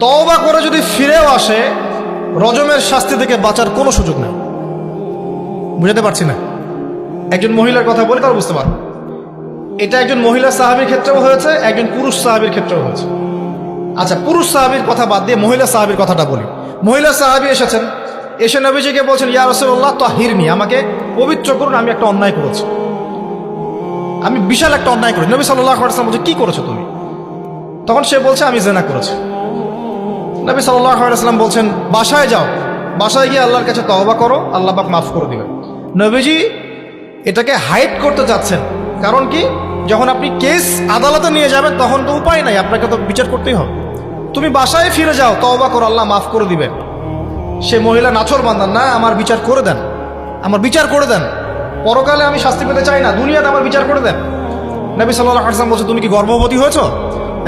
তওবা করে যদি ফিরেও আসে রজমের শাস্তি থেকে বাঁচার কোনো সুযোগ নেই। বুঝাতে পারছি না? একজন মহিলার কথা বলে তারা বুঝতে পারবে। এটা একজন মহিলা সাহাবীর ক্ষেত্রেও হয়েছে, একজন পুরুষ সাহাবীর ক্ষেত্রেও হয়েছে। আচ্ছা, পুরুষ সাহাবীর কথা বাদ দিয়ে মহিলা সাহাবীর কথাটা বলি। মহিলা সাহাবী এসেছেন, এসে নবীজিকে বলছেন, ইয়া রাসূলুল্লাহ তাহিরনি, আমাকে পবিত্র করুন, আমি একটা অন্যায় করেছি, আমি বিশাল একটা অন্যায় করেছি। নবী সাল্লাল্লাহু আলাইহি ওয়াসাল্লাম বলছে, কি করেছো তুমি? তখন সে বলছে, আমি জিনা করেছি। নবী সাল্লাল্লাহু আলাইহি ওয়াসাল্লাম বলছেন, বাসায় যাও, বাসায় গিয়ে আল্লাহর কাছে তওবা করো, আল্লাহ পাক মাফ করে দিবেন। নবীজি এটাকে হাইড করতে চাচ্ছেন, কারণ কি, যখন আপনি কেস আদালতে নিয়ে যাবেন তখন তো উপায় নাই, আপনাকে তো বিচার করতেই হবে। তুমি বাসায় ফিরে যাও, তওবা করো, আল্লাহ মাফ করে দিবেন। সে মহিলা নাছর বান্দান, না আমার বিচার করে দেন, আমার বিচার করে দেন, পরকালে আমি শাস্তি পেতে চাই না, দুনিয়াতে আমার বিচার করে দেন। নবী সাল্লাল্লাহু আলাইহি ওয়াসাল্লাম বলছে, তুমি কি গর্ভবতী হয়েছো?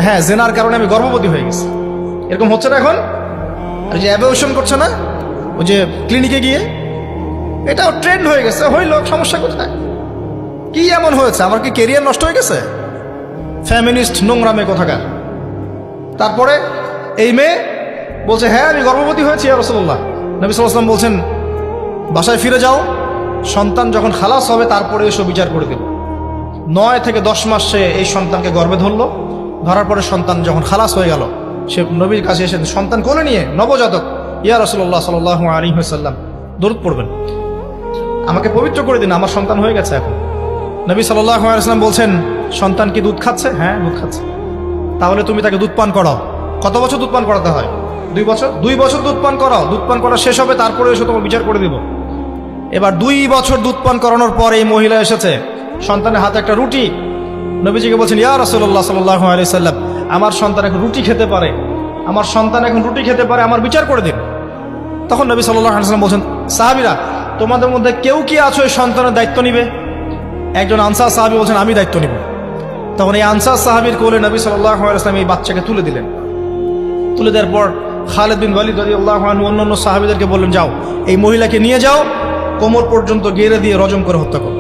হ্যাঁ, জেনার কারণে আমি গর্ভবতী হয়ে গেছি। এরকম হচ্ছে না এখন? আর যে অ্যাবর্শন করছে না, ওই যে ক্লিনিকে গিয়ে, এটাও ট্রেন্ড হয়ে গেছে। হইল, সমস্যা কোথায়? কি এমন হয়েছে? আমার কি কেরিয়ার নষ্ট হয়ে গেছে? ফ্যামিনিস্ট নোংরামে কোথাকার। তারপরে এই মেয়ে বলছে, হ্যাঁ আমি গর্ভবতী হয়েছি ইয়া রাসূলুল্লাহ। নবী সাল্লাল্লাহু আলাইহি ওয়াসাল্লাম বলছেন, বাসায় ফিরে যাও, সন্তান যখন খালাস হবে তারপরে এসব বিচার করে দেব। 9 থেকে 10 মাস সে এই সন্তানকে গর্ভে ধরলো। ধরার পরে সন্তান যখন খালাস হয়ে গেল, সে নবীর কাছে এসে সন্তান কোলে নিয়ে, নবজাতক, ইয়া রাসূলুল্লাহ সাল্লাল্লাহু আলাইহি ওয়াসাল্লাম দরুদ পড়বেন, আমাকে পবিত্র করে দিন, আমার সন্তান হয়ে গেছে এখন। নবী সাল্লাল্লাহু আলাইহি ওয়াসাল্লাম বলছেন, সন্তান কি দুধ খাচ্ছে? হ্যাঁ, দুধ খাচ্ছে। তাহলে তুমি তাকে দুধ পান করাও। কত বছর দুধ পান করাতে হয়? 2 বছর। 2 বছর দুধ পান করাও, দুধ পান করা শেষ হবে তারপরে এসে তোমার বিচার করে দিব। এবার 2 বছর দুধ পান করানোর পর এই মহিলা এসেছে, সন্তানের হাতে একটা রুটি। নবীজিকে বলছেন, ইয়া রাসূলুল্লাহ সাল্লাল্লাহু আলাইহি ওয়াসাল্লাম, আমার সন্তান এখন রুটি খেতে পারে, আমার সন্তান এখন রুটি খেতে পারে, আমার বিচার করে দিন। তখন নবী সাল্লাল্লাহু আলাইহি ওয়াসাল্লাম বলছেন, সাহাবীরা, তোমাদের মধ্যে কেউ কি আছো এই সন্তানের দায়িত্ব নিবে? একজন আনসার সাহাবী বলছেন, আমি দায়িত্ব নিব। তখন এই আনসার সাহাবীর কোলে নবী সাল্লাল্লাহু আলাইহি ওয়াসাল্লাম এই বাচ্চাকে তুলে দিলেন। তুলে দেওয়ার পর খালিদ বিন ওয়ালিদ রাদিয়াল্লাহু আনহু অন্যান্য সাহাবীদেরকে বললেন, যাও এই মহিলাকে নিয়ে যাও, কোমর পর্যন্ত গেড়ে দিয়ে রজম করে হত্যা করো।